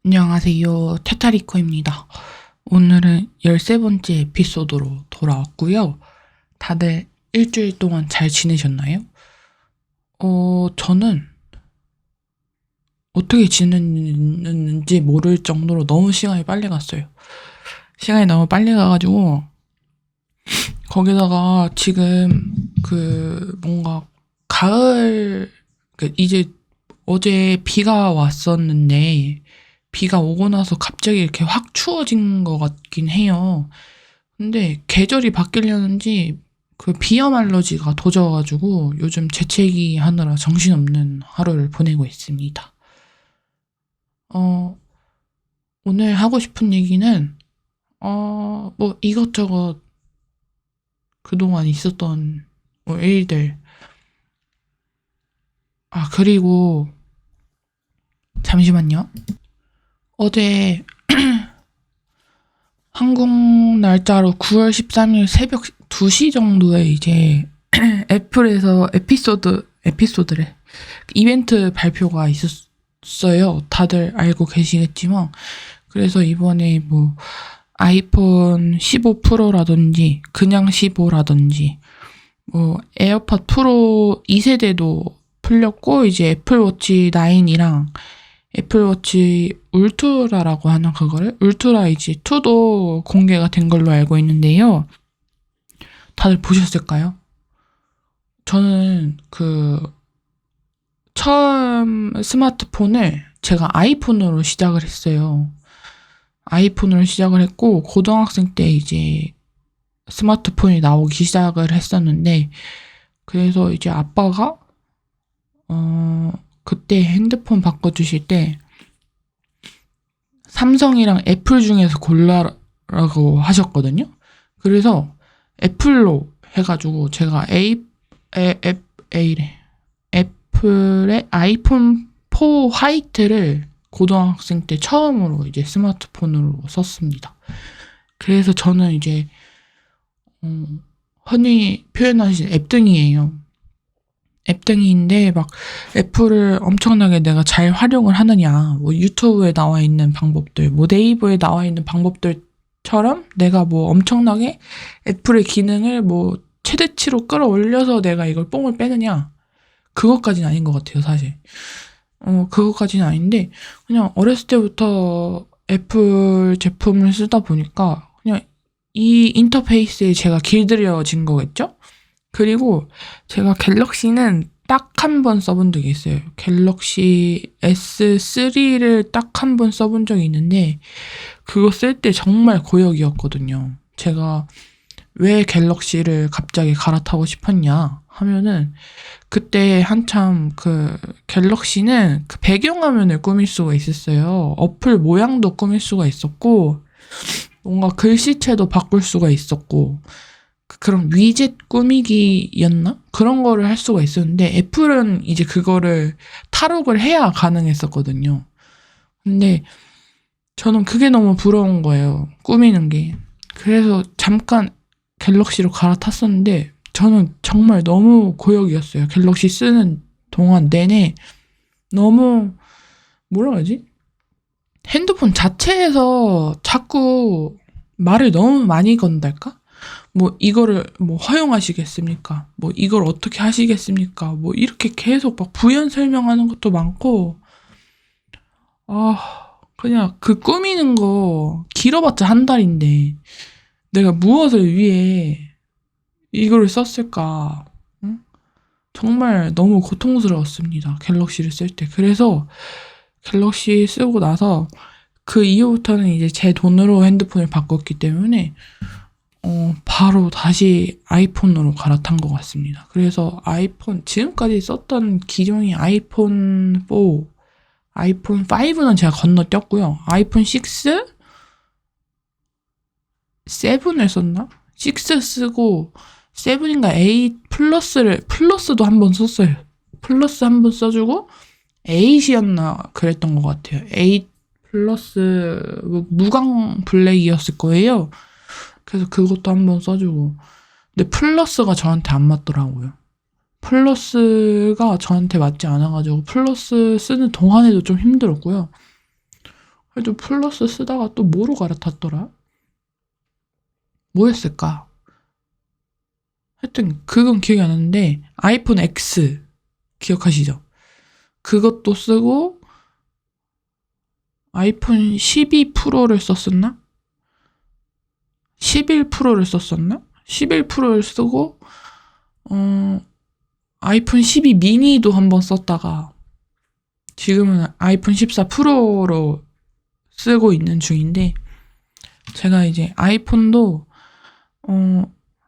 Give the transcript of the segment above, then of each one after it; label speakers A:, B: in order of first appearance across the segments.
A: 안녕하세요. 테타리코입니다. 오늘은 13번째 에피소드로 돌아왔고요. 다들 일주일 동안 잘 지내셨나요? 저는 어떻게 지냈는지 모를 정도로 너무 시간이 빨리 갔어요. 시간이 너무 빨리 가가지고, 거기다가 지금 뭔가 가을, 이제 어제 비가 왔었는데, 비가 오고 나서 갑자기 이렇게 확 추워진 것 같긴 해요. 근데 계절이 바뀌려는지 비염 알러지가 도져가지고 요즘 재채기 하느라 정신없는 하루를 보내고 있습니다. 어, 오늘 하고 싶은 얘기는, 뭐 이것저것 그동안 있었던 뭐 일들. 그리고 잠시만요. 어제 한국 날짜로 9월 13일 새벽 2시 정도에 이제 애플에서 에피소드래. 이벤트 발표가 있었어요. 다들 알고 계시겠지만. 그래서 이번에 뭐 아이폰 15 프로라든지 그냥 15라든지 뭐 에어팟 프로 2세대도 풀렸고, 이제 애플워치 9이랑 애플워치 울트라라고 하는 그거를 울트라 이제 2도 공개가 된 걸로 알고 있는데요. 다들 보셨을까요? 저는 처음 스마트폰을 제가 아이폰으로 시작을 했어요. 아이폰으로 시작을 했고, 고등학생 때 이제 스마트폰이 나오기 시작을 했었는데, 그래서 이제 아빠가 그때 핸드폰 바꿔주실 때 삼성이랑 애플 중에서 골라라고 하셨거든요. 그래서 애플로 해가지고 제가 애플의 아이폰 4 화이트를 고등학생 때 처음으로 이제 스마트폰으로 썼습니다. 그래서 저는 이제 흔히 표현하신 앱등이에요. 앱등이인데 막 애플을 엄청나게 내가 잘 활용을 하느냐, 뭐 유튜브에 나와 있는 방법들, 뭐 네이버에 나와 있는 방법들처럼 내가 뭐 엄청나게 애플의 기능을 뭐 최대치로 끌어올려서 내가 이걸 뽕을 빼느냐, 그것까지는 아닌 것 같아요, 사실. 그것까지는 아닌데, 그냥 어렸을 때부터 애플 제품을 쓰다 보니까 그냥 이 인터페이스에 제가 길들여진 거겠죠? 그리고 제가 갤럭시는 딱 한 번 써본 적이 있어요. 갤럭시 S3를 딱 한 번 써본 적이 있는데, 그거 쓸 때 정말 고역이었거든요. 제가 왜 갤럭시를 갑자기 갈아타고 싶었냐 하면은, 그때 한참 갤럭시는 배경화면을 꾸밀 수가 있었어요. 어플 모양도 꾸밀 수가 있었고, 뭔가 글씨체도 바꿀 수가 있었고, 그런 위젯 꾸미기였나? 그런 거를 할 수가 있었는데, 애플은 이제 그거를 탈옥을 해야 가능했었거든요. 근데 저는 그게 너무 부러운 거예요. 꾸미는 게. 그래서 잠깐 갤럭시로 갈아탔었는데, 저는 정말 너무 고역이었어요. 갤럭시 쓰는 동안 내내 너무, 뭐라 그러지? 핸드폰 자체에서 자꾸 말을 너무 많이 건달까? 뭐 이거를 뭐 허용하시겠습니까? 뭐 이걸 어떻게 하시겠습니까? 뭐 이렇게 계속 막 부연 설명하는 것도 많고, 그냥 꾸미는 거 길어봤자 한 달인데 내가 무엇을 위해 이거를 썼을까? 응? 정말 너무 고통스러웠습니다. 갤럭시를 쓸 때. 그래서 갤럭시 쓰고 나서 그 이후부터는 이제 제 돈으로 핸드폰을 바꿨기 때문에 바로 다시 아이폰으로 갈아탄 것 같습니다. 그래서 지금까지 썼던 기종이 아이폰 4, 아이폰 5는 제가 건너뛰었고요. 아이폰 6, 7을 썼나? 6 쓰고, 7인가 8 플러스도 한 번 썼어요. 플러스 한 번 써주고, 8이었나 그랬던 것 같아요. 8 플러스 무광 블랙이었을 거예요. 그래서 그것도 한번 써주고. 근데 플러스가 저한테 안 맞더라고요. 플러스가 저한테 맞지 않아가지고 플러스 쓰는 동안에도 좀 힘들었고요. 그래도 플러스 쓰다가 또 뭐로 갈아탔더라? 뭐였을까? 하여튼 그건 기억이 안 나는데 아이폰 X 기억하시죠? 그것도 쓰고 아이폰 12 프로를 썼었나? 11 프로를 썼었나? 11 프로를 쓰고 아이폰 12 미니도 한번 썼다가 지금은 아이폰 14 프로로 쓰고 있는 중인데 제가 이제 아이폰도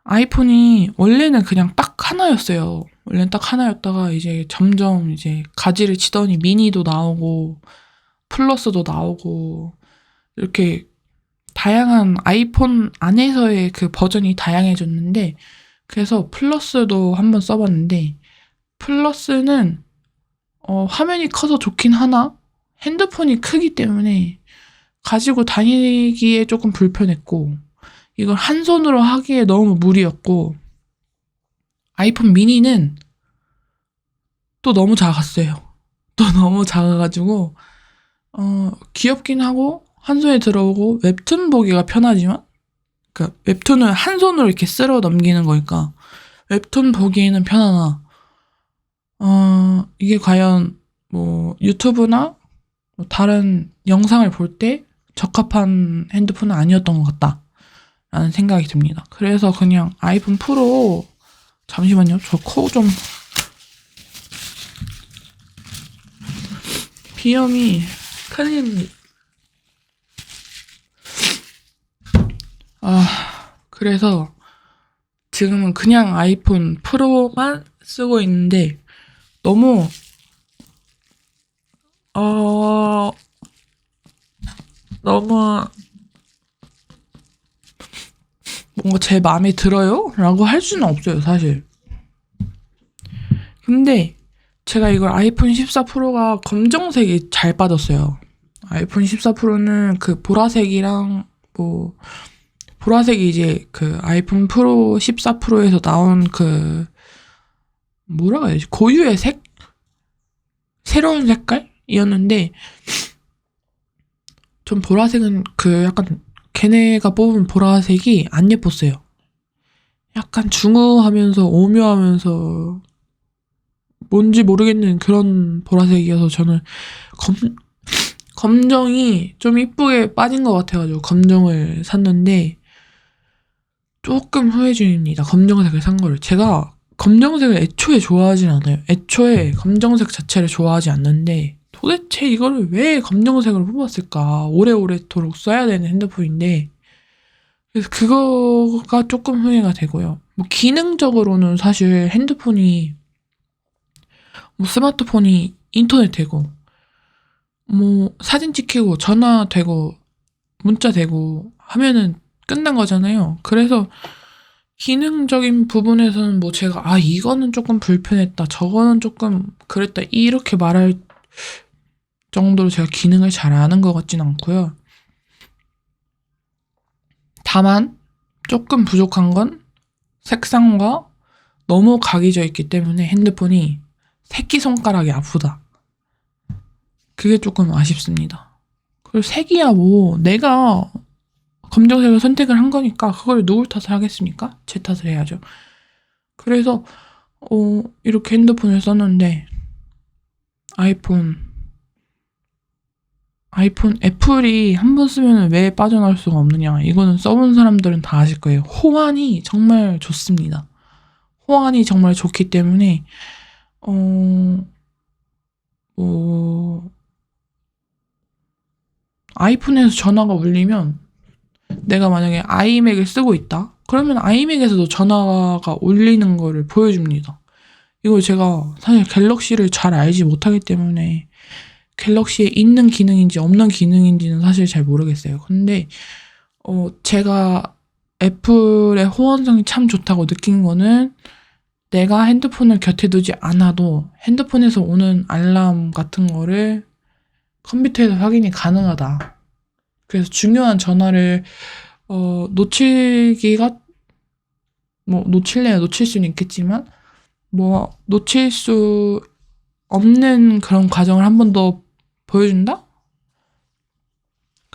A: 아이폰이 원래는 그냥 딱 하나였어요. 원래는 딱 하나였다가 이제 점점 이제 가지를 치더니 미니도 나오고 플러스도 나오고 이렇게 다양한 아이폰 안에서의 그 버전이 다양해졌는데 그래서 플러스도 한번 써봤는데 플러스는 화면이 커서 좋긴 하나 핸드폰이 크기 때문에 가지고 다니기에 조금 불편했고 이걸 한 손으로 하기에 너무 무리였고 아이폰 미니는 또 너무 작았어요. 또 너무 작아가지고 귀엽긴 하고 한 손에 들어오고 웹툰 보기가 편하지만 그러니까 웹툰을 한 손으로 이렇게 쓸어 넘기는 거니까 웹툰 보기에는 편하나 이게 과연 뭐 유튜브나 뭐 다른 영상을 볼 때 적합한 핸드폰은 아니었던 것 같다라는 생각이 듭니다. 그래서 그냥 아이폰 프로 잠시만요. 저 코 좀 비염이 큰일입니다. 그래서 지금은 그냥 아이폰 프로만 쓰고 있는데 너무 너무 뭔가 제 마음에 들어요? 라고 할 수는 없어요, 사실. 근데 제가 이걸 아이폰 14 프로가 검정색이 잘 빠졌어요. 아이폰 14 프로는 그 보라색이랑 뭐 보라색이 이제 그 아이폰 프로 14 프로에서 나온 그 뭐라고 해야지? 고유의 색? 새로운 색깔이었는데 전 보라색은 그 약간 걔네가 뽑은 보라색이 안 예뻤어요. 약간 중후하면서 오묘하면서 뭔지 모르겠는 그런 보라색이어서 저는 검정이 좀 이쁘게 빠진 것 같아가지고 검정을 샀는데 조금 후회 중입니다. 검정색을 산 거를. 제가 검정색을 애초에 좋아하진 않아요. 애초에 검정색 자체를 좋아하지 않는데 도대체 이거를 왜 검정색으로 뽑았을까? 오래오래도록 써야 되는 핸드폰인데 그래서 그거가 조금 후회가 되고요. 뭐 기능적으로는 사실 핸드폰이 뭐 스마트폰이 인터넷 되고 뭐 사진 찍히고 전화 되고 문자 되고 하면은 끝난 거잖아요. 그래서 기능적인 부분에서는 뭐 제가 이거는 조금 불편했다 저거는 조금 그랬다 이렇게 말할 정도로 제가 기능을 잘 아는 것 같진 않고요. 다만 조금 부족한 건 색상과 너무 각이 져 있기 때문에 핸드폰이 새끼손가락이 아프다. 그게 조금 아쉽습니다. 그리고 색이야 뭐 내가 검정색을 선택을 한 거니까 그걸 누굴 탓을 하겠습니까? 제 탓을 해야죠. 그래서 이렇게 핸드폰을 썼는데 아이폰 애플이 한 번 쓰면 왜 빠져나올 수가 없느냐. 이거는 써본 사람들은 다 아실 거예요. 호환이 정말 좋습니다. 호환이 정말 좋기 때문에 아이폰에서 전화가 울리면 내가 만약에 아이맥을 쓰고 있다? 그러면 아이맥에서도 전화가 울리는 거를 보여줍니다. 이걸 제가 사실 갤럭시를 잘 알지 못하기 때문에 갤럭시에 있는 기능인지 없는 기능인지는 사실 잘 모르겠어요. 근데 제가 애플의 호환성이 참 좋다고 느낀 거는 내가 핸드폰을 곁에 두지 않아도 핸드폰에서 오는 알람 같은 거를 컴퓨터에서 확인이 가능하다. 그래서 중요한 전화를 놓치기가 뭐 놓칠래야 놓칠 수는 있겠지만 뭐 놓칠 수 없는 그런 과정을 한 번 더 보여준다?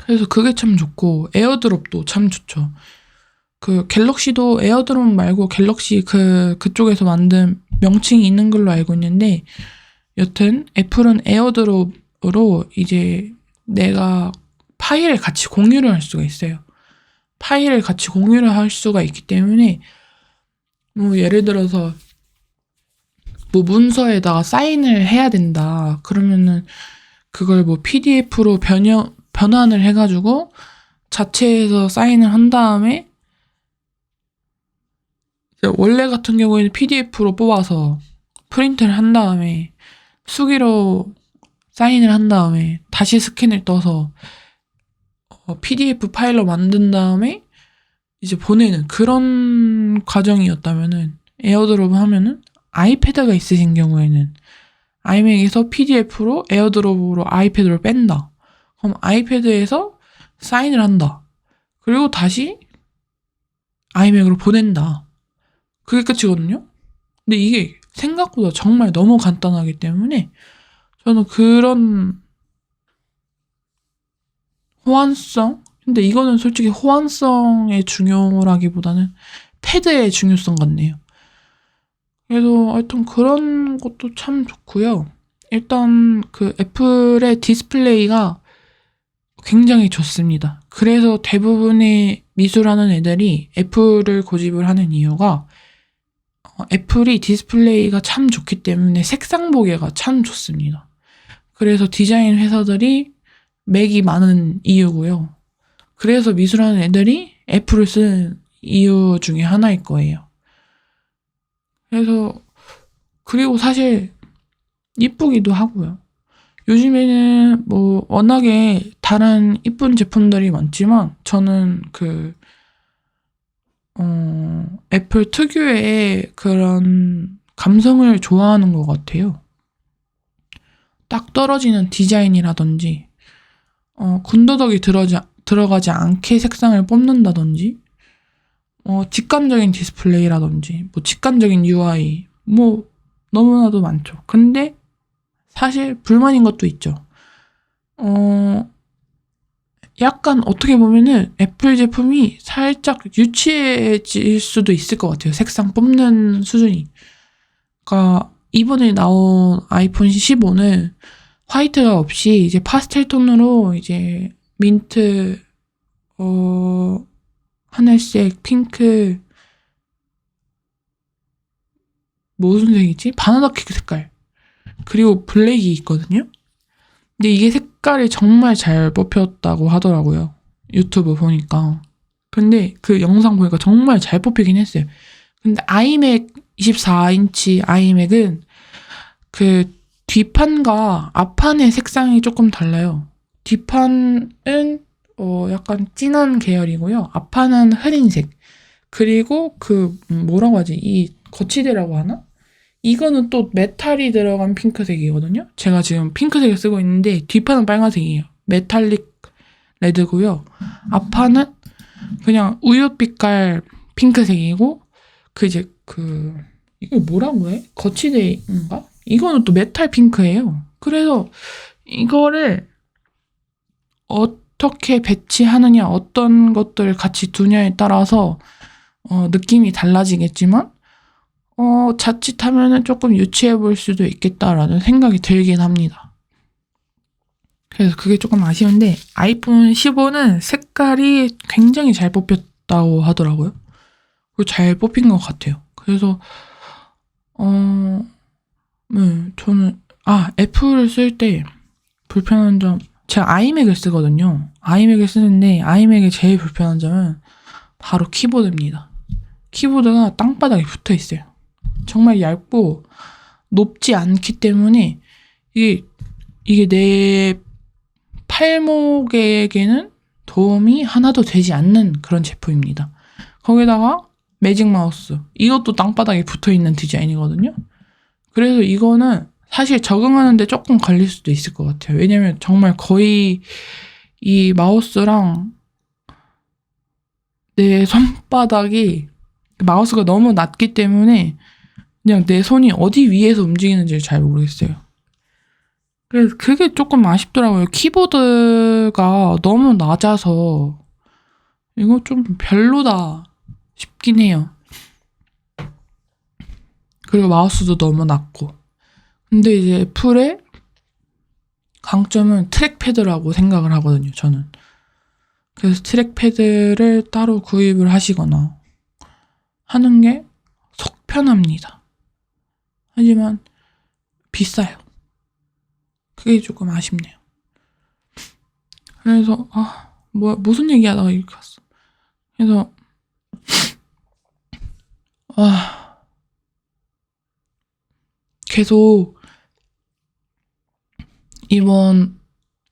A: 그래서 그게 참 좋고 에어드롭도 참 좋죠. 그 갤럭시도 에어드롭 말고 갤럭시 그쪽에서 만든 명칭이 있는 걸로 알고 있는데, 여튼 애플은 에어드롭으로 이제 내가 파일을 같이 공유를 할 수가 있어요. 파일을 같이 공유를 할 수가 있기 때문에 뭐 예를 들어서 뭐 문서에다가 사인을 해야 된다 그러면은 그걸 뭐 PDF로 변환을 해가지고 자체에서 사인을 한 다음에, 원래 같은 경우에는 PDF로 뽑아서 프린트를 한 다음에 수기로 사인을 한 다음에 다시 스캔을 떠서 PDF 파일로 만든 다음에 이제 보내는 그런 과정이었다면은, 에어드롭 하면은 아이패드가 있으신 경우에는 아이맥에서 PDF로 에어드롭으로 아이패드로 뺀다. 그럼 아이패드에서 사인을 한다. 그리고 다시 아이맥으로 보낸다. 그게 끝이거든요. 근데 이게 생각보다 정말 너무 간단하기 때문에 저는 그런 호환성? 근데 이거는 솔직히 호환성의 중요라기보다는 패드의 중요성 같네요. 그래서 하여튼 그런 것도 참 좋고요. 일단 그 애플의 디스플레이가 굉장히 좋습니다. 그래서 대부분의 미술하는 애들이 애플을 고집을 하는 이유가 애플이 디스플레이가 참 좋기 때문에 색상 보기가 참 좋습니다. 그래서 디자인 회사들이 맥이 많은 이유고요. 그래서 미술하는 애들이 애플을 쓰는 이유 중에 하나일 거예요. 그래서 그리고 사실 이쁘기도 하고요. 요즘에는 뭐 워낙에 다른 이쁜 제품들이 많지만 저는 애플 특유의 그런 감성을 좋아하는 것 같아요. 딱 떨어지는 디자인이라든지 군더더기 들어가지 않게 색상을 뽑는다든지, 직관적인 디스플레이라든지, 뭐 직관적인 UI, 뭐 너무나도 많죠. 근데 사실 불만인 것도 있죠. 약간 어떻게 보면은 애플 제품이 살짝 유치해질 수도 있을 것 같아요. 색상 뽑는 수준이. 그러니까 이번에 나온 아이폰 15는 화이트가 없이 이제 파스텔 톤으로 이제 민트, 하늘색, 핑크, 무슨 색이지? 바나나 케이크 색깔. 그리고 블랙이 있거든요. 근데 이게 색깔이 정말 잘 뽑혔다고 하더라고요. 유튜브 보니까. 근데 그 영상 보니까 정말 잘 뽑히긴 했어요. 근데 아이맥 24인치 아이맥은 그 뒷판과 앞판의 색상이 조금 달라요. 뒷판은 약간 진한 계열이고요. 앞판은 흐린색. 그리고 뭐라고 하지? 이 거치대라고 하나? 이거는 또 메탈이 들어간 핑크색이거든요. 제가 지금 핑크색을 쓰고 있는데 뒷판은 빨간색이에요. 메탈릭 레드고요. 앞판은 그냥 우윳빛깔 핑크색이고, 이거 뭐라고 해? 거치대인가? 이거는 또 메탈 핑크예요. 그래서 이거를 어떻게 배치하느냐, 어떤 것들을 같이 두냐에 따라서 느낌이 달라지겠지만 자칫하면은 조금 유치해 보일 수도 있겠다라는 생각이 들긴 합니다. 그래서 그게 조금 아쉬운데, 아이폰 15는 색깔이 굉장히 잘 뽑혔다고 하더라고요. 그리고 잘 뽑힌 것 같아요. 그래서 저는 애플을 쓸 때 불편한 점, 제가 아이맥을 쓰거든요. 아이맥을 쓰는데 아이맥의 제일 불편한 점은 바로 키보드입니다. 키보드가 땅바닥에 붙어 있어요. 정말 얇고 높지 않기 때문에 이게 내 팔목에게는 도움이 하나도 되지 않는 그런 제품입니다. 거기다가 매직 마우스, 이것도 땅바닥에 붙어있는 디자인이거든요. 그래서 이거는 사실 적응하는데 조금 걸릴 수도 있을 것 같아요. 왜냐면 정말 거의 이 마우스랑 내 손바닥이, 마우스가 너무 낮기 때문에 그냥 내 손이 어디 위에서 움직이는지를 잘 모르겠어요. 그래서 그게 조금 아쉽더라고요. 키보드가 너무 낮아서 이거 좀 별로다 싶긴 해요. 그리고 마우스도 너무 낮고. 근데 이제 애플의 강점은 트랙패드라고 생각을 하거든요, 저는. 그래서 트랙패드를 따로 구입을 하시거나 하는 게 속 편합니다. 하지만 비싸요. 그게 조금 아쉽네요. 그래서 무슨 얘기하다가 이렇게 갔어. 그래서 계속 이번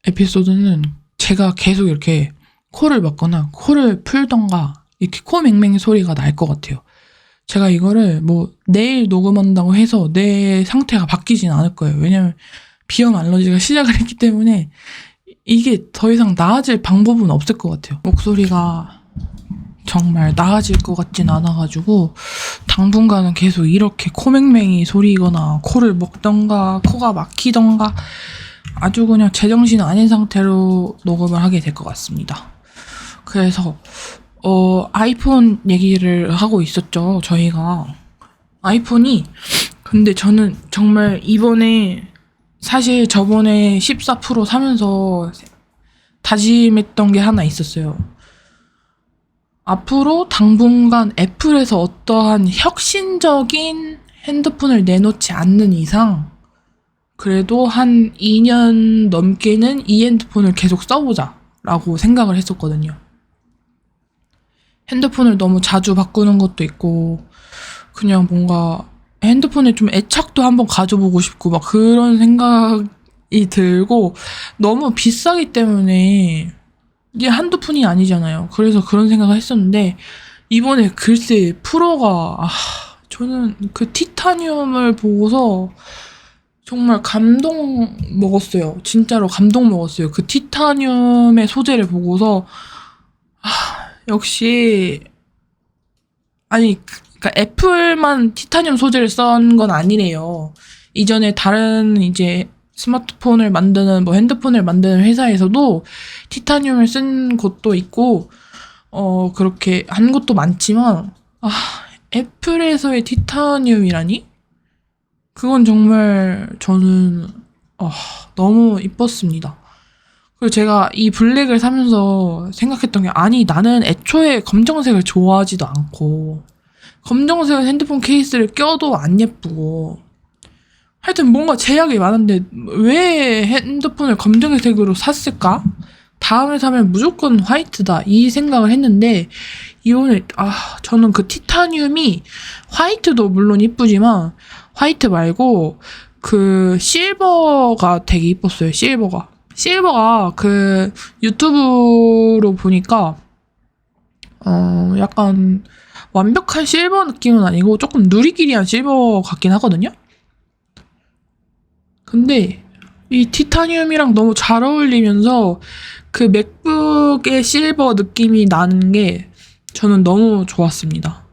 A: 에피소드는 제가 계속 이렇게 코를 막거나 코를 풀던가 이렇게 코 맹맹이 소리가 날 것 같아요. 제가 이거를 뭐 내일 녹음한다고 해서 내 상태가 바뀌진 않을 거예요. 왜냐면 비염 알러지가 시작을 했기 때문에 이게 더 이상 나아질 방법은 없을 것 같아요. 목소리가 정말 나아질 것 같진 않아가지고 당분간은 계속 이렇게 코맹맹이 소리거나 코를 먹던가 코가 막히던가 아주 그냥 제정신 아닌 상태로 녹음을 하게 될 것 같습니다. 그래서 아이폰 얘기를 하고 있었죠. 저희가 아이폰이 근데 저는 정말 이번에 사실 저번에 14 프로 사면서 다짐했던 게 하나 있었어요. 앞으로 당분간 애플에서 어떠한 혁신적인 핸드폰을 내놓지 않는 이상 그래도 한 2년 넘게는 이 핸드폰을 계속 써보자 라고 생각을 했었거든요. 핸드폰을 너무 자주 바꾸는 것도 있고 그냥 뭔가 핸드폰에 좀 애착도 한번 가져보고 싶고 막 그런 생각이 들고 너무 비싸기 때문에 이게 한두 푼이 아니잖아요. 그래서 그런 생각을 했었는데 이번에 글쎄 프로가 저는 그 티타늄을 보고서 정말 감동 먹었어요. 진짜로 감동 먹었어요. 그 티타늄의 소재를 보고서 역시 아니 그러니까 애플만 티타늄 소재를 쓴 건 아니래요. 이전에 다른 이제 스마트폰을 만드는 뭐 핸드폰을 만드는 회사에서도 티타늄을 쓴 곳도 있고 그렇게 한 곳도 많지만 애플에서의 티타늄이라니? 그건 정말 저는 너무 이뻤습니다. 그리고 제가 이 블랙을 사면서 생각했던 게 아니 나는 애초에 검정색을 좋아하지도 않고 검정색 핸드폰 케이스를 껴도 안 예쁘고 하여튼 뭔가 제약이 많은데 왜 핸드폰을 검정색으로 샀을까? 다음에 사면 무조건 화이트다 이 생각을 했는데 이번에 저는 그 티타늄이 화이트도 물론 이쁘지만 화이트 말고 그 실버가 되게 이뻤어요. 실버가 그 유튜브로 보니까 약간 완벽한 실버 느낌은 아니고 조금 누리끼리한 실버 같긴 하거든요. 근데 이 티타늄이랑 너무 잘 어울리면서 그 맥북의 실버 느낌이 나는 게 저는 너무 좋았습니다.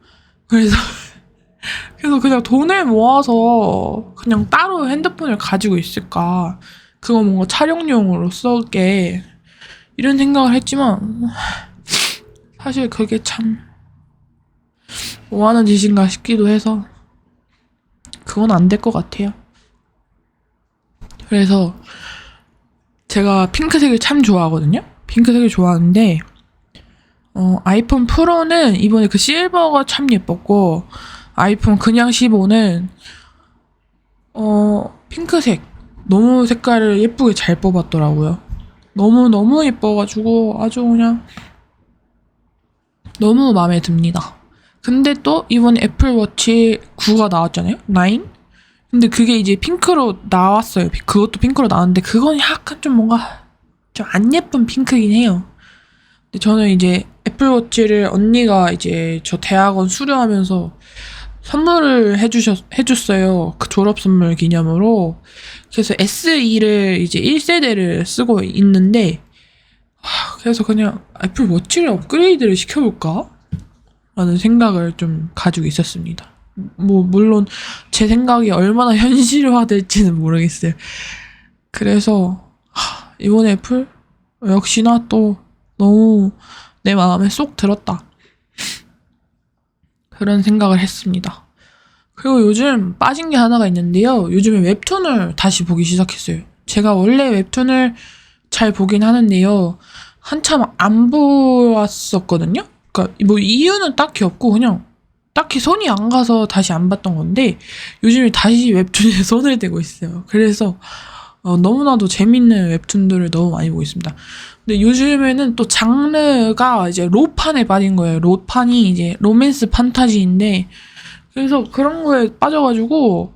A: 그래서 그냥 돈을 모아서 그냥 따로 핸드폰을 가지고 있을까. 그거 뭔가 촬영용으로 써게 이런 생각을 했지만 사실 그게 참 뭐하는 짓인가 싶기도 해서 그건 안 될 것 같아요. 그래서 제가 핑크색을 참 좋아하거든요. 핑크색을 좋아하는데 아이폰 프로는 이번에 그 실버가 참 예뻤고 아이폰 그냥 15는 핑크색 너무 색깔을 예쁘게 잘 뽑았더라고요. 너무 예뻐가지고 아주 그냥 너무 마음에 듭니다. 근데 또 이번에 애플워치 9가 나왔잖아요. 9? 근데 그게 이제 핑크로 나왔어요. 그것도 핑크로 나왔는데 그건 약간 좀 뭔가 좀 안 예쁜 핑크긴 해요. 근데 저는 이제 애플워치를 언니가 이제 저 대학원 수료하면서 선물을 해줬어요. 그 졸업 선물 기념으로. 그래서 SE를 이제 1세대를 쓰고 있는데 그래서 그냥 애플워치를 업그레이드를 시켜볼까? 라는 생각을 좀 가지고 있었습니다. 뭐 물론 제 생각이 얼마나 현실화될지는 모르겠어요. 그래서 이번 애플 역시나 또 너무 내 마음에 쏙 들었다. 그런 생각을 했습니다. 그리고 요즘 빠진 게 하나가 있는데요. 요즘에 웹툰을 다시 보기 시작했어요. 제가 원래 웹툰을 잘 보긴 하는데요. 한참 안 보았었거든요. 그러니까 뭐 이유는 딱히 없고 그냥 딱히 손이 안 가서 다시 안 봤던 건데 요즘에 다시 웹툰에 손을 대고 있어요. 그래서 너무나도 재밌는 웹툰들을 너무 많이 보고 있습니다. 근데 요즘에는 또 장르가 이제 로판에 빠진 거예요. 로판이 이제 로맨스 판타지인데 그래서 그런 거에 빠져가지고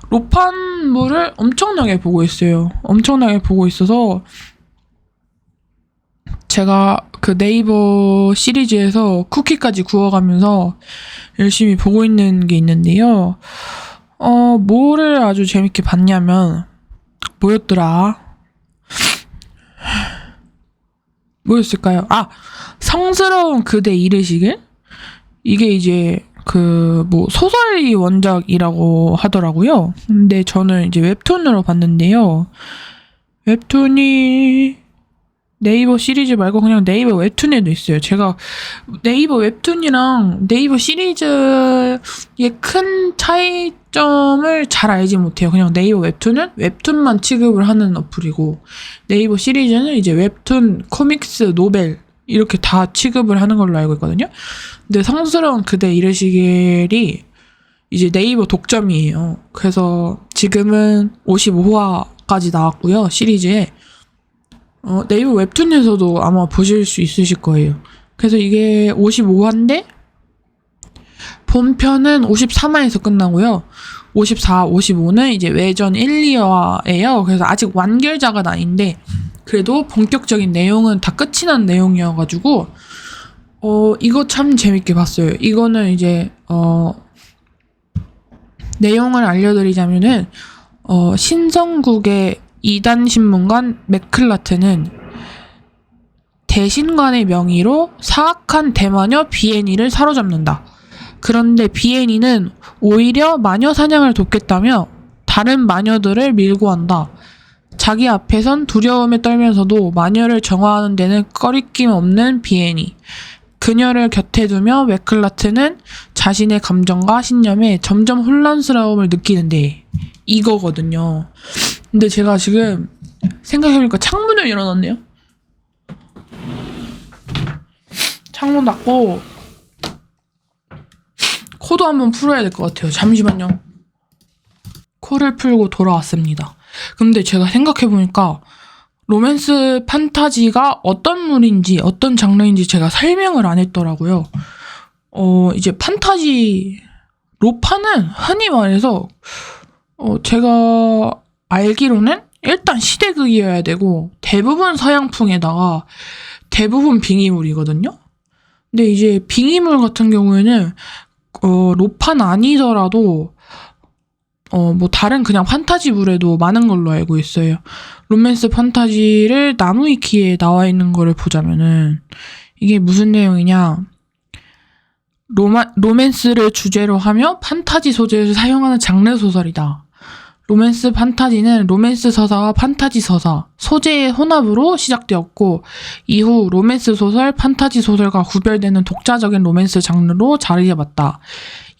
A: 로판물을 엄청나게 보고 있어요. 엄청나게 보고 있어서 제가 그 네이버 시리즈에서 쿠키까지 구워가면서 열심히 보고 있는 게 있는데요. 뭐를 아주 재밌게 봤냐면 뭐였을까요? 성스러운 그대 이르시길? 이게 이제 소설이 원작이라고 하더라고요. 근데 저는 이제 웹툰으로 봤는데요. 웹툰이 네이버 시리즈 말고 그냥 네이버 웹툰에도 있어요. 제가 네이버 웹툰이랑 네이버 시리즈의 큰 차이점을 잘 알지 못해요. 그냥 네이버 웹툰은 웹툰만 취급을 하는 어플이고 네이버 시리즈는 이제 웹툰, 코믹스, 노벨 이렇게 다 취급을 하는 걸로 알고 있거든요. 근데 성스러운 그대 이르시길이 이제 네이버 독점이에요. 그래서 지금은 55화까지 나왔고요. 시리즈에. 네이버 웹툰에서도 아마 보실 수 있으실 거예요. 그래서 이게 55화인데 본편은 53화에서 끝나고요. 54, 55는 이제 외전 1, 2화예요. 그래서 아직 완결작은 아닌데 그래도 본격적인 내용은 다 끝이 난 내용이어가지고 이거 참 재밌게 봤어요. 이거는 이제 내용을 알려드리자면은 신성국의 2단 신문관 맥클라트는 대신관의 명의로 사악한 대마녀 비애니를 사로잡는다. 그런데 비애니는 오히려 마녀 사냥을 돕겠다며 다른 마녀들을 밀고 한다. 자기 앞에선 두려움에 떨면서도 마녀를 정화하는 데는 꺼리낌 없는 비애니. 그녀를 곁에 두며 맥클라트는 자신의 감정과 신념에 점점 혼란스러움을 느끼는데 이거거든요. 근데 제가 지금 생각해보니까 창문을 열어놨네요. 창문 닫고 코도 한번 풀어야 될 것 같아요. 잠시만요. 코를 풀고 돌아왔습니다. 근데 제가 생각해보니까 로맨스 판타지가 어떤 물인지 어떤 장르인지 제가 설명을 안 했더라고요. 이제 판타지 로판은 흔히 말해서 제가 알기로는 일단 시대극이어야 되고 대부분 서양풍에다가 대부분 빙의물이거든요. 근데 이제 빙의물 같은 경우에는 로판 아니더라도 뭐 다른 그냥 판타지물에도 많은 걸로 알고 있어요. 로맨스 판타지를 나무위키에 나와 있는 거를 보자면은 이게 무슨 내용이냐? 로맨스를 주제로 하며 판타지 소재를 사용하는 장르 소설이다. 로맨스 판타지는 로맨스 서사와 판타지 서사, 소재의 혼합으로 시작되었고 이후 로맨스 소설, 판타지 소설과 구별되는 독자적인 로맨스 장르로 자리잡았다.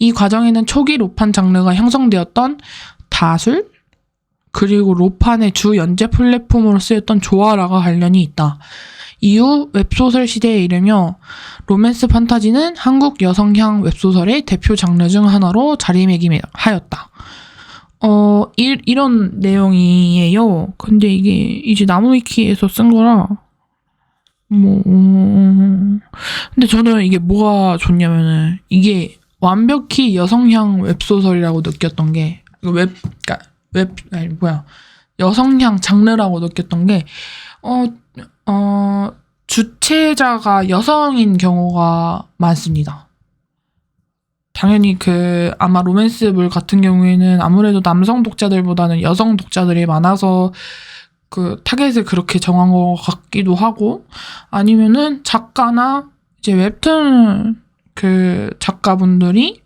A: 이 과정에는 초기 로판 장르가 형성되었던 다술, 그리고 로판의 주 연재 플랫폼으로 쓰였던 조아라가 관련이 있다. 이후 웹소설 시대에 이르며 로맨스 판타지는 한국 여성향 웹소설의 대표 장르 중 하나로 자리매김하였다. 이런 내용이에요. 근데 이게 이제 나무위키에서 쓴 거라 근데 저는 이게 뭐가 좋냐면은 이게 완벽히 여성향 웹소설이라고 느꼈던 게 여성향 장르라고 느꼈던 게 주체자가 여성인 경우가 많습니다. 당연히 아마 로맨스물 같은 경우에는 아무래도 남성 독자들보다는 여성 독자들이 많아서 타겟을 그렇게 정한 것 같기도 하고, 아니면은 작가나 이제 웹툰 작가분들이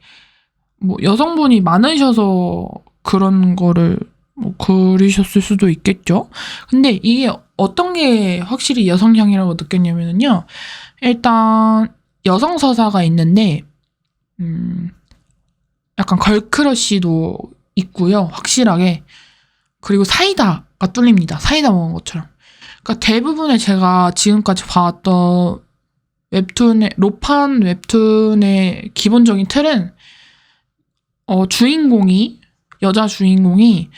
A: 뭐 여성분이 많으셔서 그런 거를 뭐 그러셨을 수도 있겠죠. 근데 이게 어떤 게 확실히 여성향이라고 느꼈냐면요. 일단 여성 서사가 있는데 약간 걸크러쉬도 있고요. 확실하게. 그리고 사이다가 뚫립니다. 사이다 먹은 것처럼. 그러니까 대부분의 제가 지금까지 봐왔던 로판 웹툰의 기본적인 틀은 여자 주인공이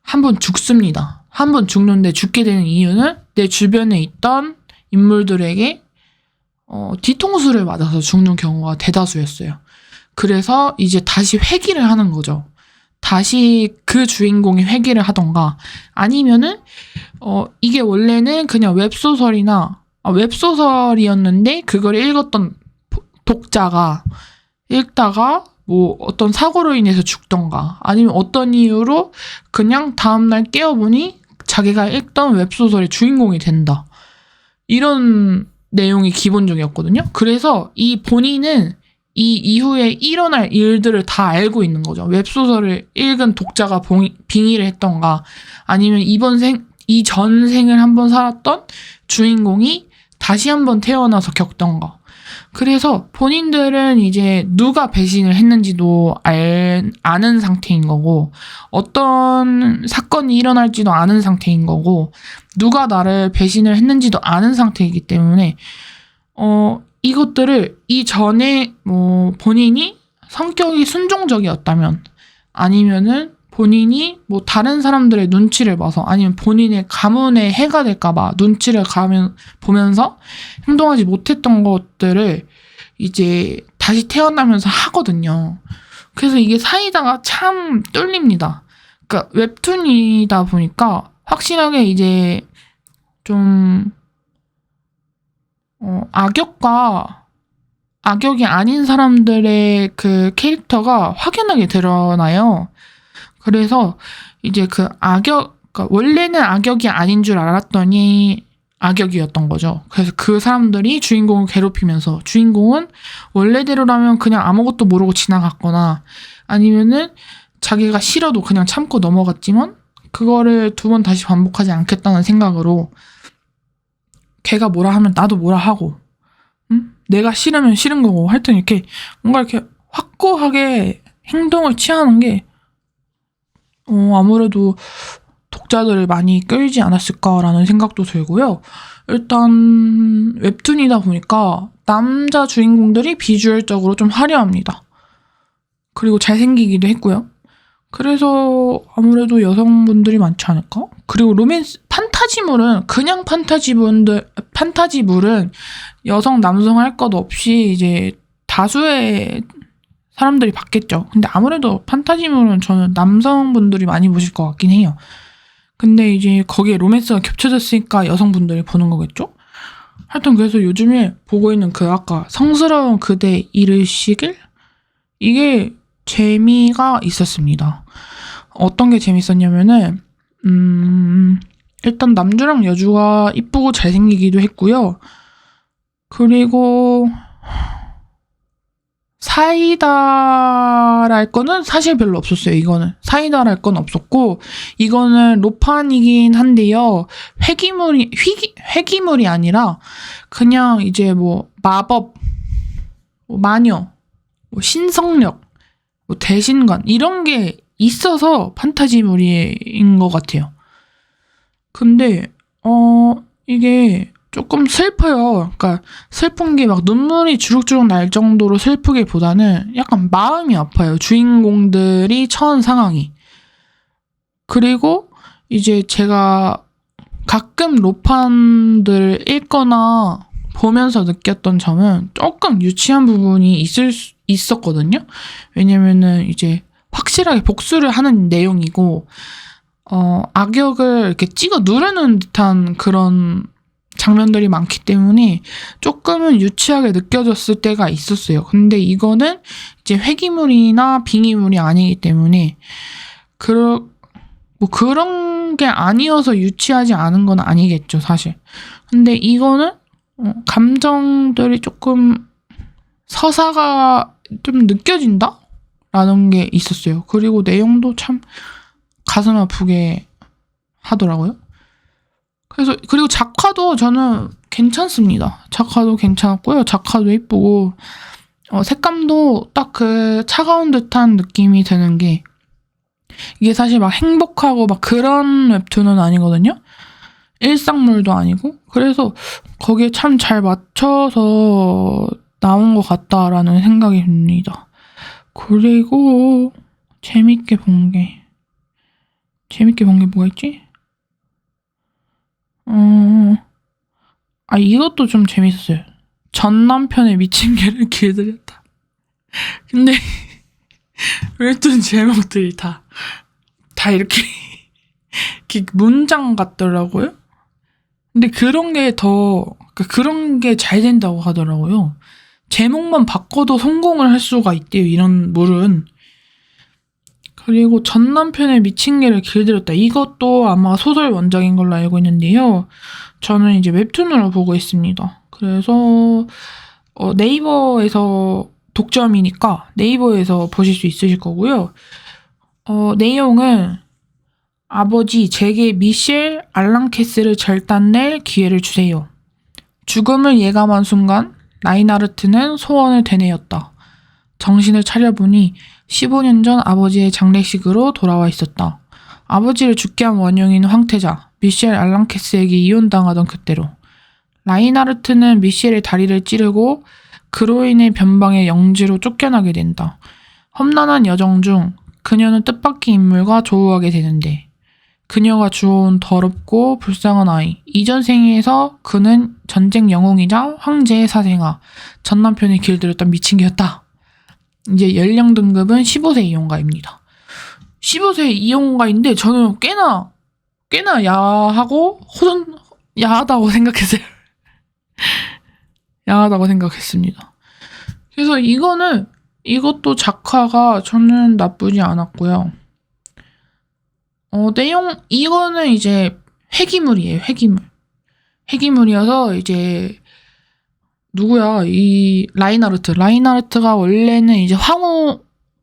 A: 한 번 죽습니다. 한 번 죽는데 죽게 되는 이유는 내 주변에 있던 인물들에게 뒤통수를 맞아서 죽는 경우가 대다수였어요. 그래서 이제 다시 회귀를 하는 거죠. 다시 그 주인공이 회귀를 하던가 아니면은 이게 원래는 그냥 웹소설이었는데 그걸 읽었던 독자가 읽다가 뭐 어떤 사고로 인해서 죽던가 아니면 어떤 이유로 그냥 다음날 깨어보니 자기가 읽던 웹소설의 주인공이 된다. 이런 내용이 기본적이었거든요. 그래서 이 본인은 이 이후에 일어날 일들을 다 알고 있는 거죠. 웹소설을 읽은 독자가 빙의를 했던가 아니면 이전 생을 한번 살았던 주인공이 다시 한번 태어나서 겪던가. 그래서 본인들은 이제 누가 배신을 했는지도 아는 상태인 거고 어떤 사건이 일어날지도 아는 상태인 거고 누가 나를 배신을 했는지도 아는 상태이기 때문에 이것들을 이전에 뭐 본인이 성격이 순종적이었다면 아니면은 본인이 뭐 다른 사람들의 눈치를 봐서 아니면 본인의 가문에 해가 될까봐 눈치를 보면서 행동하지 못했던 것들을 이제 다시 태어나면서 하거든요. 그래서 이게 사이다가 참 뚫립니다. 그러니까 웹툰이다 보니까 확실하게 이제 좀 악역이 아닌 사람들의 그 캐릭터가 확연하게 드러나요. 그래서 이제 그러니까 원래는 악역이 아닌 줄 알았더니 악역이었던 거죠. 그래서 그 사람들이 주인공을 괴롭히면서 주인공은 원래대로라면 그냥 아무것도 모르고 지나갔거나 아니면은 자기가 싫어도 그냥 참고 넘어갔지만 그거를 두 번 다시 반복하지 않겠다는 생각으로 걔가 뭐라 하면 나도 뭐라 하고 내가 싫으면 싫은 거고 하여튼 이렇게 뭔가 이렇게 확고하게 행동을 취하는 게 아무래도 독자들을 많이 끌지 않았을까라는 생각도 들고요. 일단 웹툰이다 보니까 남자 주인공들이 비주얼적으로 좀 화려합니다. 그리고 잘생기기도 했고요. 그래서 아무래도 여성분들이 많지 않을까? 그리고 판타지물은 그냥 판타지물은 여성 남성 할 것 없이 이제 다수의 사람들이 봤겠죠. 근데 아무래도 판타지물은 저는 남성분들이 많이 보실 것 같긴 해요. 근데 이제 거기에 로맨스가 겹쳐졌으니까 여성분들이 보는 거겠죠? 하여튼 그래서 요즘에 보고 있는 아까 성스러운 그대 이르시길? 이게 재미가 있었습니다. 어떤 게 재밌었냐면은 일단 남주랑 여주가 이쁘고 잘생기기도 했고요. 그리고 사이다랄 거는 사실 별로 없었어요. 이거는 사이다랄 건 없었고 이거는 로판이긴 한데요. 회기물이 아니라 그냥 이제 뭐 마법, 뭐 마녀, 뭐 신성력, 뭐 대신관 이런 게 있어서 판타지물인 것 같아요. 근데 이게 조금 슬퍼요. 그러니까 슬픈 게 막 눈물이 주룩주룩 날 정도로 슬프기보다는 약간 마음이 아파요. 주인공들이 처한 상황이. 그리고 이제 제가 가끔 로판들 읽거나 보면서 느꼈던 점은 조금 유치한 부분이 있었거든요. 왜냐면은 이제 확실하게 복수를 하는 내용이고 악역을 이렇게 찍어 누르는 듯한 그런 장면들이 많기 때문에 조금은 유치하게 느껴졌을 때가 있었어요. 근데 이거는 이제 회기물이나 빙의물이 아니기 때문에 뭐 그런 게 아니어서 유치하지 않은 건 아니겠죠, 사실. 근데 이거는 감정들이 조금 서사가 좀 느껴진다? 라는 게 있었어요. 그리고 내용도 참 가슴 아프게 하더라고요. 그리고 작화도 저는 괜찮습니다. 작화도 괜찮았고요. 작화도 예쁘고, 색감도 딱 그 차가운 듯한 느낌이 드는 게, 이게 사실 막 행복하고 막 그런 웹툰은 아니거든요? 일상물도 아니고. 그래서 거기에 참 잘 맞춰서 나온 것 같다라는 생각이 듭니다. 그리고 재밌게 본 게 뭐가 있지? 이것도 좀 재밌었어요. 전 남편의 미친 개를 길들였다. 근데 웹툰 제목들이 다 이렇게 문장 같더라고요. 근데 그런 게 잘 된다고 하더라고요. 제목만 바꿔도 성공을 할 수가 있대요, 이런 물은. 그리고 전 남편의 미친 개를 길들였다. 이것도 아마 소설 원작인 걸로 알고 있는데요. 저는 이제 웹툰으로 보고 있습니다. 그래서 네이버에서 독점이니까 네이버에서 보실 수 있으실 거고요. 내용은 아버지 제게 미셸 알랑캐스를 절단낼 기회를 주세요. 죽음을 예감한 순간 라인하르트는 소원을 되뇌었다. 정신을 차려보니 15년 전 아버지의 장례식으로 돌아와 있었다. 아버지를 죽게 한 원흉인 황태자 미셸 알랑캐스에게 이혼당하던 그때로 라인하르트는 미셸의 다리를 찌르고 그로 인해 변방의 영지로 쫓겨나게 된다. 험난한 여정 중 그녀는 뜻밖의 인물과 조우하게 되는데 그녀가 주워온 더럽고 불쌍한 아이. 이전 생에서 그는 전쟁 영웅이자 황제의 사생아. 전 남편이 길들였던 미친 개였다. 이제 연령 등급은 15세 이용가입니다. 15세 이용가인데 저는 꽤나 야하고 야하다고 생각했어요. 야하다고 생각했습니다. 그래서 이것도 작화가 저는 나쁘지 않았고요. 이거는 이제 회기물이에요, 회기물. 회기물이어서 이제, 누구야, 이 라인하르트가 원래는 이제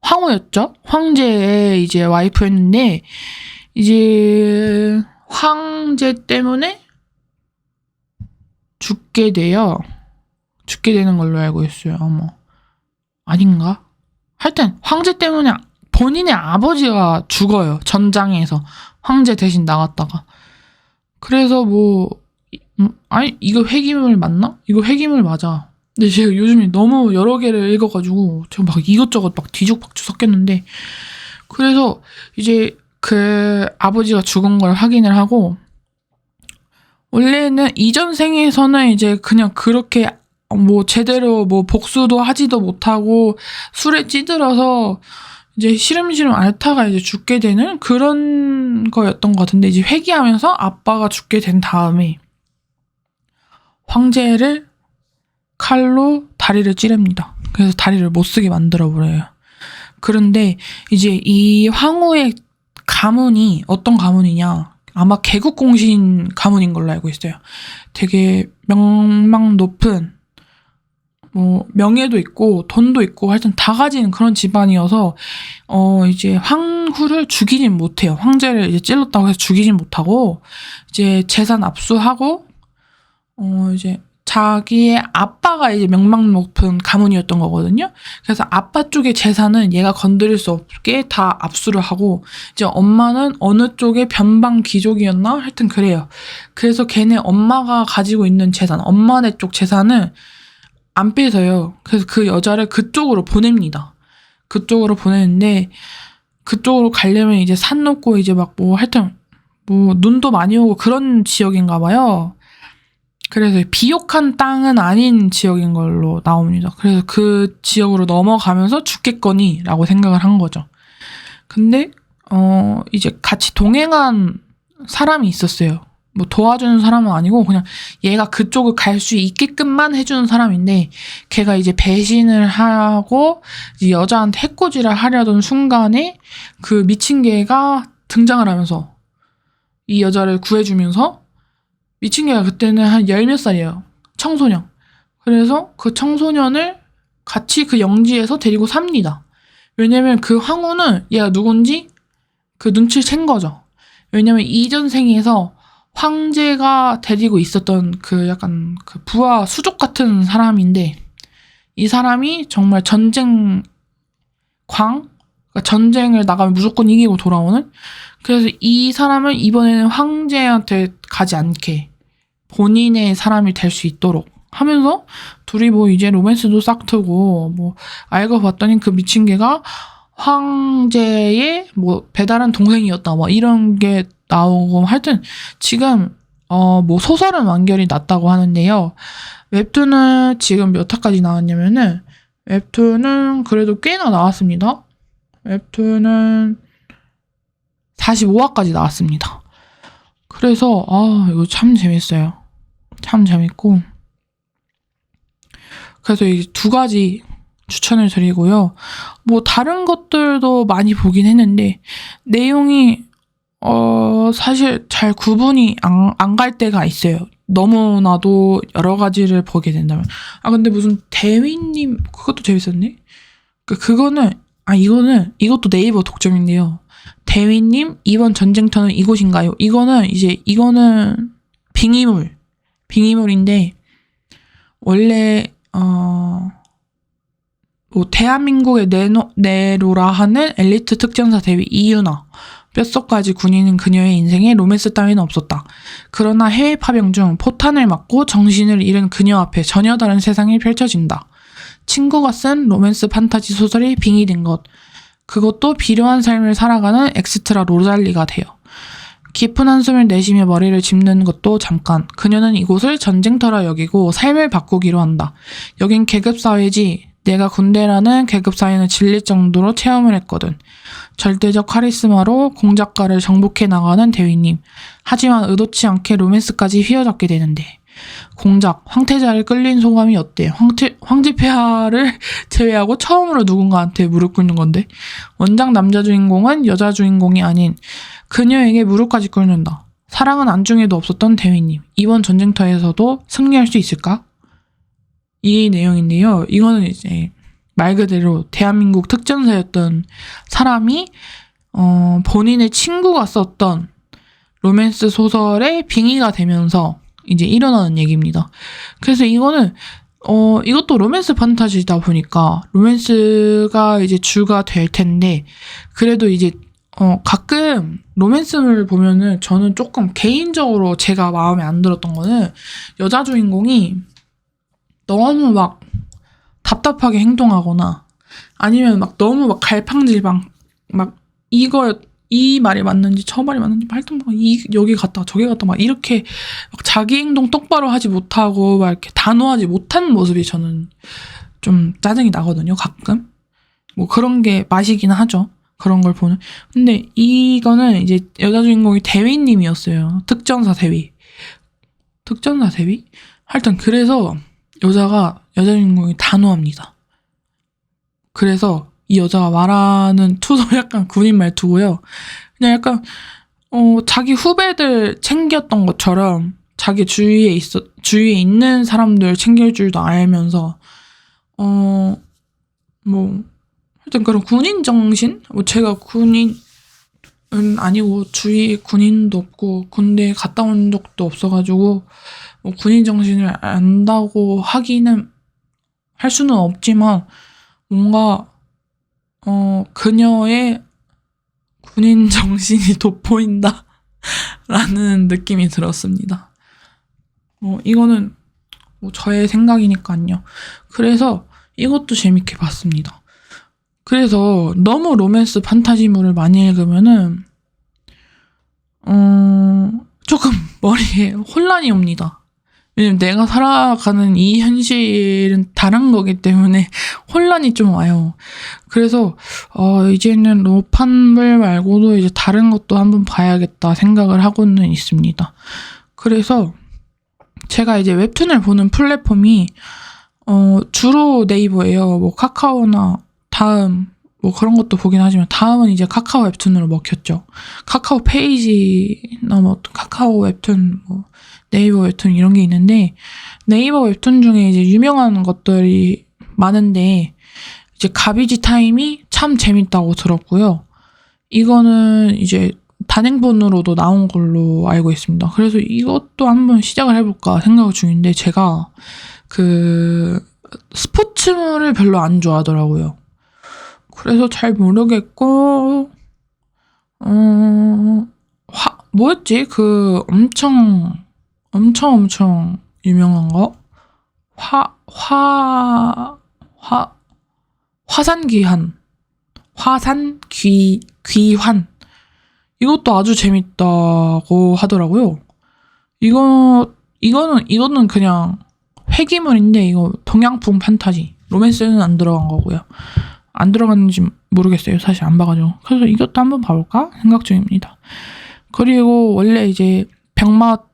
A: 황후였죠? 황제의 이제 와이프였는데, 이제, 황제 때문에 죽게 되는 걸로 알고 있어요, 아마. 아닌가? 하여튼, 황제 때문에 본인의 아버지가 죽어요. 전장에서. 황제 대신 나갔다가. 그래서 이거 회기물 맞나? 이거 회기물 맞아. 근데 제가 요즘에 너무 여러 개를 읽어가지고 제가 막 이것저것 막 뒤죽박죽 섞였는데 그래서 이제 그 아버지가 죽은 걸 확인을 하고 원래는 이전 생에서는 이제 그냥 그렇게 제대로 복수도 하지도 못하고 술에 찌들어서 이제 시름시름 앓다가 이제 죽게 되는 그런 거였던 것 같은데 이제 회귀하면서 아빠가 죽게 된 다음에 황제를 칼로 다리를 찌릅니다. 그래서 다리를 못 쓰게 만들어 버려요. 그런데 이제 이 황후의 가문이 어떤 가문이냐? 아마 개국공신 가문인 걸로 알고 있어요. 되게 명망 높은 명예도 있고 돈도 있고 하여튼 다 가진 그런 집안이어서 이제 황후를 죽이진 못해요. 황제를 이제 찔렀다고 해서 죽이진 못하고 이제 재산 압수하고 이제 자기의 아빠가 이제 명망 높은 가문이었던 거거든요. 그래서 아빠 쪽의 재산은 얘가 건드릴 수 없게 다 압수를 하고 이제 엄마는 어느 쪽의 변방 귀족이었나? 하여튼 그래요. 그래서 걔네 엄마가 가지고 있는 재산, 엄마네 쪽 재산을 안 뺏어요. 그래서 그 여자를 그쪽으로 보냅니다. 그쪽으로 보내는데 그쪽으로 가려면 이제 산 넘고 이제 막 하여튼 눈도 많이 오고 그런 지역인가 봐요. 그래서 비옥한 땅은 아닌 지역인 걸로 나옵니다. 그래서 그 지역으로 넘어가면서 죽겠거니라고 생각을 한 거죠. 근데 이제 같이 동행한 사람이 있었어요. 도와주는 사람은 아니고 그냥 얘가 그쪽을 갈 수 있게끔만 해주는 사람인데 걔가 이제 배신을 하고 이제 여자한테 해코지를 하려던 순간에 그 미친 개가 등장을 하면서 이 여자를 구해주면서 미친 개가 그때는 한 10몇 살이에요. 청소년. 그래서 그 청소년을 같이 그 영지에서 데리고 삽니다. 왜냐면 그 황후는 얘가 누군지 그 눈치를 챈 거죠. 왜냐면 이전 생에서 황제가 데리고 있었던 그 약간 그 부하 수족 같은 사람인데, 이 사람이 정말 그러니까 전쟁을 나가면 무조건 이기고 돌아오는. 그래서 이 사람은 이번에는 황제한테 가지 않게 본인의 사람이 될 수 있도록 하면서 둘이 뭐 이제 로맨스도 싹트고 뭐 알고 봤더니 그 미친 개가 황제의 뭐 배다른 동생이었다 뭐 이런 게 나오고, 하여튼 지금 뭐 소설은 완결이 났다고 하는데요. 웹툰은 지금 몇 화까지 나왔냐면은, 웹툰은 그래도 꽤나 나왔습니다. 웹툰은 45화까지 나왔습니다. 그래서 이거 참 재밌어요. 참 재밌고, 그래서 이 두 가지 추천을 드리고요. 뭐 다른 것들도 많이 보긴 했는데 내용이 사실 잘 구분이 안 갈 때가 있어요. 너무나도 여러 가지를 보게 된다면. 근데 무슨 대위님 그것도 재밌었네. 이것도 네이버 독점인데요. 대위님 이번 전쟁터는 이곳인가요? 이거는 빙의물인데, 원래 뭐 대한민국의 네로라 하는 엘리트 특전사 대위 이윤아, 뼛속까지 군인인 그녀의 인생에 로맨스 따위는 없었다. 그러나 해외 파병 중 포탄을 맞고 정신을 잃은 그녀 앞에 전혀 다른 세상이 펼쳐진다. 친구가 쓴 로맨스 판타지 소설이 빙의된 것. 그것도 비료한 삶을 살아가는 엑스트라 로잘리가 돼요. 깊은 한숨을 내쉬며 머리를 짚는 것도 잠깐. 그녀는 이곳을 전쟁터라 여기고 삶을 바꾸기로 한다. 여긴 계급사회지. 내가 군대라는 계급사회는 질릴 정도로 체험을 했거든. 절대적 카리스마로 공작가를 정복해 나가는 대위님. 하지만 의도치 않게 로맨스까지 휘어잡게 되는데. 공작, 황태자를 끌린 소감이 어때? 황제폐하를 제외하고 처음으로 누군가한테 무릎 꿇는 건데. 원작 남자 주인공은 여자 주인공이 아닌 그녀에게 무릎까지 꿇는다. 사랑은 안중에도 없었던 대위님. 이번 전쟁터에서도 승리할 수 있을까? 이 내용인데요. 이거는 이제 말 그대로 대한민국 특전사였던 사람이 본인의 친구가 썼던 로맨스 소설의 빙의가 되면서 이제 일어나는 얘기입니다. 그래서 이거는 이것도 로맨스 판타지다 보니까 로맨스가 이제 주가 될 텐데, 그래도 이제 가끔 로맨스를 보면은 저는 조금 개인적으로 제가 마음에 안 들었던 거는, 여자 주인공이 너무 막 답답하게 행동하거나, 아니면 막 너무 막 갈팡질팡, 막 이 말이 맞는지 저 말이 맞는지 하여튼 막 여기 갔다가 저기 갔다 막 이렇게 막 자기 행동 똑바로 하지 못하고 막 이렇게 단호하지 못한 모습이 저는 좀 짜증이 나거든요. 가끔 뭐 그런 게 맛이긴 하죠. 그런 걸 보는. 근데 이거는 이제 여자 주인공이 대위님이었어요. 특전사 대위. 하여튼 그래서 여자 주인공이 단호합니다. 그래서 이 여자가 말하는 투도 약간 군인 말투고요. 그냥 약간 자기 후배들 챙겼던 것처럼 자기 주위에 있는 사람들 챙길 줄도 알면서 뭐 하여튼 그런 군인 정신? 뭐 제가 군인은 아니고 주위에 군인도 없고 군대 갔다 온 적도 없어가지고 뭐 군인 정신을 안다고 하기는 할 수는 없지만, 뭔가 그녀의 군인 정신이 돋보인다 라는 느낌이 들었습니다. 이거는 뭐 저의 생각이니까요. 그래서 이것도 재밌게 봤습니다. 그래서 너무 로맨스 판타지물을 많이 읽으면은 조금 머리에 혼란이 옵니다. 왜냐면 내가 살아가는 이 현실은 다른 거기 때문에 혼란이 좀 와요. 그래서 이제는 로판물 말고도 이제 다른 것도 한번 봐야겠다 생각을 하고는 있습니다. 그래서 제가 이제 웹툰을 보는 플랫폼이 주로 네이버예요. 뭐 카카오나 다음 뭐 그런 것도 보긴 하지만, 다음은 이제 카카오 웹툰으로 먹혔죠. 카카오 페이지나 뭐 카카오 웹툰, 뭐 네이버 웹툰 이런 게 있는데, 네이버 웹툰 중에 이제 유명한 것들이 많은데, 이제 가비지 타임이 참 재밌다고 들었고요. 이거는 이제 단행본으로도 나온 걸로 알고 있습니다. 그래서 이것도 한번 시작을 해볼까 생각 중인데 제가 그 스포츠물을 별로 안 좋아하더라고요. 그래서 잘 모르겠고 뭐였지? 그 엄청 유명한 거? 화산귀환. 귀환. 이것도 아주 재밌다고 하더라고요. 이거는 그냥 회기물인데, 이거 동양풍 판타지. 로맨스는 안 들어간 거고요. 안 들어갔는지 모르겠어요. 사실 안 봐가지고. 그래서 이것도 한번 봐볼까 생각 중입니다. 그리고 원래 이제 백맛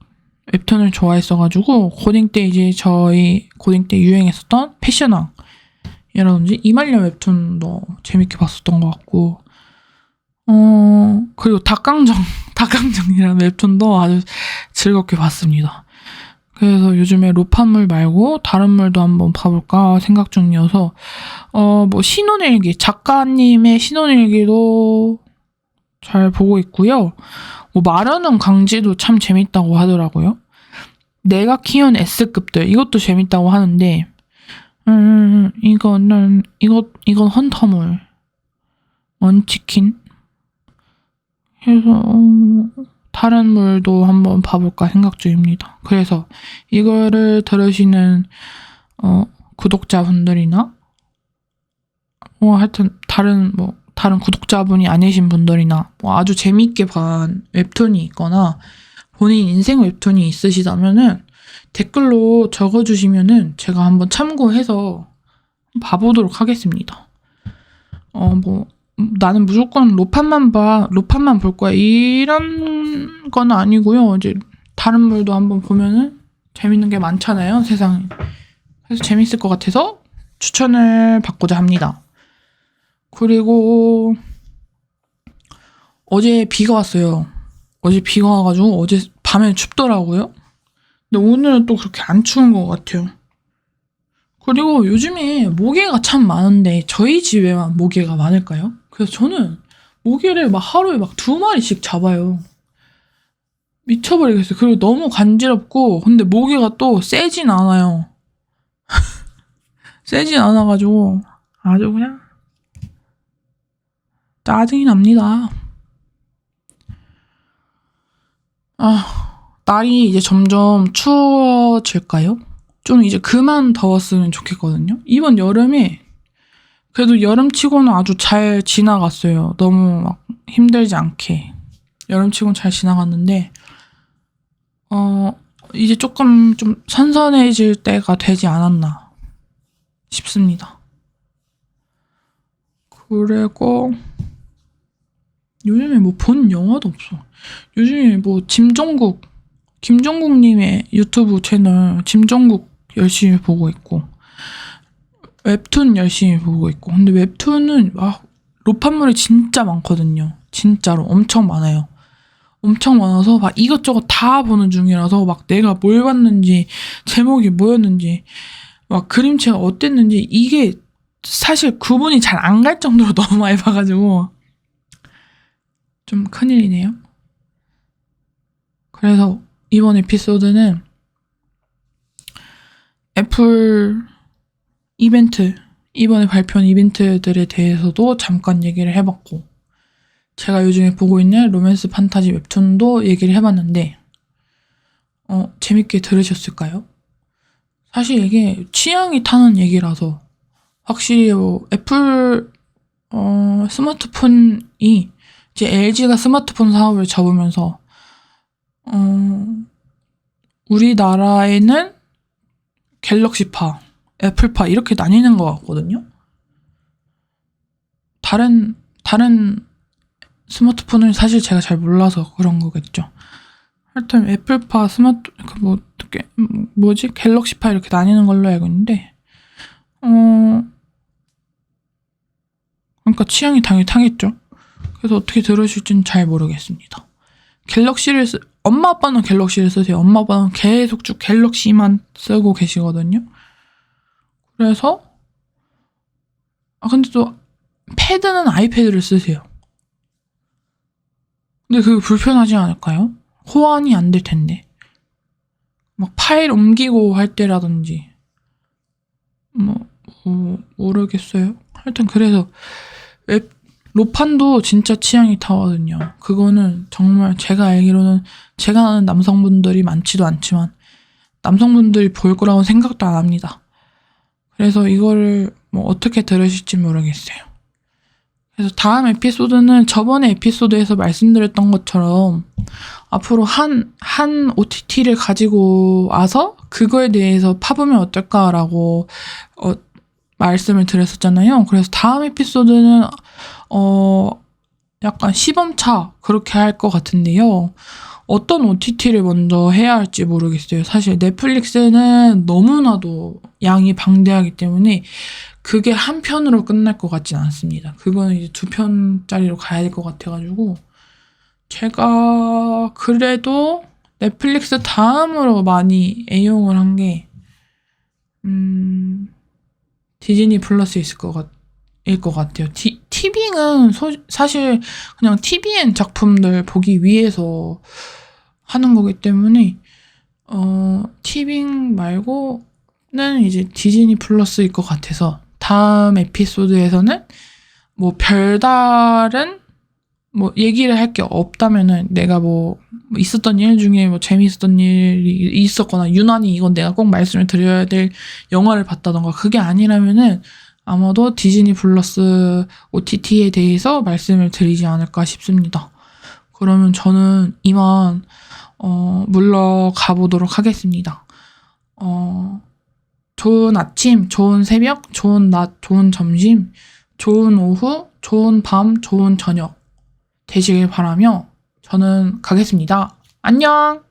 A: 웹툰을 좋아했어가지고 고딩 때 이제 저희 고딩 때 유행했었던 패션왕이라든지 이말년 웹툰도 재밌게 봤었던 것 같고, 그리고 닭강정이라는 웹툰도 아주 즐겁게 봤습니다. 그래서 요즘에 로판물 말고 다른 물도 한번 봐볼까 생각 중이어서 뭐 신혼일기, 작가님의 신혼일기도 잘 보고 있고요. 뭐 말하는 강지도 참 재밌다고 하더라고요. 내가 키운 S급들, 이것도 재밌다고 하는데 이건 헌터물, 원치킨 해서 다른 물도 한번 봐볼까 생각 중입니다. 그래서 이거를 들으시는 구독자분들이나 하여튼 다른 구독자분이 아니신 분들이나 아주 재미있게 본 웹툰이 있거나 본인 인생 웹툰이 있으시다면은 댓글로 적어주시면은 제가 한번 참고해서 봐보도록 하겠습니다. 나는 무조건 로판만 볼 거야, 이런 건 아니고요. 이제 다른 물도 한번 보면은 재밌는 게 많잖아요, 세상에. 그래서 재밌을 것 같아서 추천을 받고자 합니다. 그리고 어제 비가 왔어요. 어제 비가 와가지고 어제 밤에 춥더라고요. 근데 오늘은 또 그렇게 안 추운 것 같아요. 그리고 요즘에 모기가 참 많은데 저희 집에만 모기가 많을까요? 그래서 저는 모기를 막 하루에 막 2마리씩 잡아요. 미쳐버리겠어요. 그리고 너무 간지럽고, 근데 모기가 또 세진 않아요. 세진 않아가지고 아주 그냥 짜증이 납니다. 날이 이제 점점 추워질까요? 좀 이제 그만 더웠으면 좋겠거든요. 이번 여름에 그래도 여름치고는 아주 잘 지나갔어요. 너무 막 힘들지 않게 여름치고는 잘 지나갔는데 이제 조금 좀 선선해질 때가 되지 않았나 싶습니다. 그리고 요즘에 뭐 본 영화도 없어. 요즘에 뭐 김종국님의 유튜브 채널 짐종국 열심히 보고 있고, 웹툰 열심히 보고 있고. 근데 웹툰은 로판물이 진짜 많거든요. 진짜로 엄청 많아요. 엄청 많아서 막 이것저것 다 보는 중이라서 막 내가 뭘 봤는지, 제목이 뭐였는지, 막 그림체가 어땠는지, 이게 사실 구분이 잘 안 갈 정도로 너무 많이 봐가지고 좀 큰일이네요. 그래서 이번 에피소드는 애플 이벤트, 이번에 발표한 이벤트들에 대해서도 잠깐 얘기를 해봤고, 제가 요즘에 보고 있는 로맨스 판타지 웹툰도 얘기를 해봤는데 재밌게 들으셨을까요? 사실 이게 취향이 타는 얘기라서 확실히 애플 스마트폰이 이제 LG가 스마트폰 사업을 접으면서 우리나라에는 갤럭시파, 애플파 이렇게 나뉘는 것 같거든요. 다른 스마트폰을 사실 제가 잘 몰라서 그런 거겠죠. 하여튼 애플파, 갤럭시파 이렇게 나뉘는 걸로 알고 있는데 그러니까 취향이 당연히 타겠죠. 그래서 어떻게 들으실지는 잘 모르겠습니다. 엄마 아빠는 갤럭시를 쓰세요. 엄마 아빠는 계속 쭉 갤럭시만 쓰고 계시거든요. 그래서 근데 또 패드는 아이패드를 쓰세요. 근데 그게 불편하지 않을까요? 호환이 안 될 텐데. 막 파일 옮기고 할 때라든지. 모르겠어요. 하여튼 그래서 로판도 진짜 취향이 타거든요. 그거는 정말 제가 알기로는 제가 아는 남성분들이 많지도 않지만 남성분들이 볼 거라고 생각도 안 합니다. 그래서 이거를 어떻게 들으실지 모르겠어요. 그래서 다음 에피소드는 저번에 에피소드에서 말씀드렸던 것처럼 앞으로 한 OTT를 가지고 와서 그거에 대해서 파보면 어떨까라고 말씀을 드렸었잖아요. 그래서 다음 에피소드는 약간 시범차 그렇게 할 것 같은데요. 어떤 OTT를 먼저 해야 할지 모르겠어요. 사실 넷플릭스는 너무나도 양이 방대하기 때문에 그게 한 편으로 끝날 것 같진 않습니다. 그거는 이제 2편짜리로 가야 될 것 같아가지고 제가 그래도 넷플릭스 다음으로 많이 애용을 한 게 디즈니 플러스 일 것 같아요. 티빙은 사실 그냥 TVN 작품들 보기 위해서 하는 거기 때문에 티빙 말고는 이제 디즈니 플러스일 것 같아서 다음 에피소드에서는 별다른 얘기를 할 게 없다면은 내가 있었던 일 중에 재미있었던 일이 있었거나 유난히 이건 내가 꼭 말씀을 드려야 될 영화를 봤다던가 그게 아니라면은 아마도 디즈니 플러스 OTT에 대해서 말씀을 드리지 않을까 싶습니다. 그러면 저는 이만 물러가 보도록 하겠습니다. 좋은 아침, 좋은 새벽, 좋은 낮, 좋은 점심, 좋은 오후, 좋은 밤, 좋은 저녁 되시길 바라며 저는 가겠습니다. 안녕!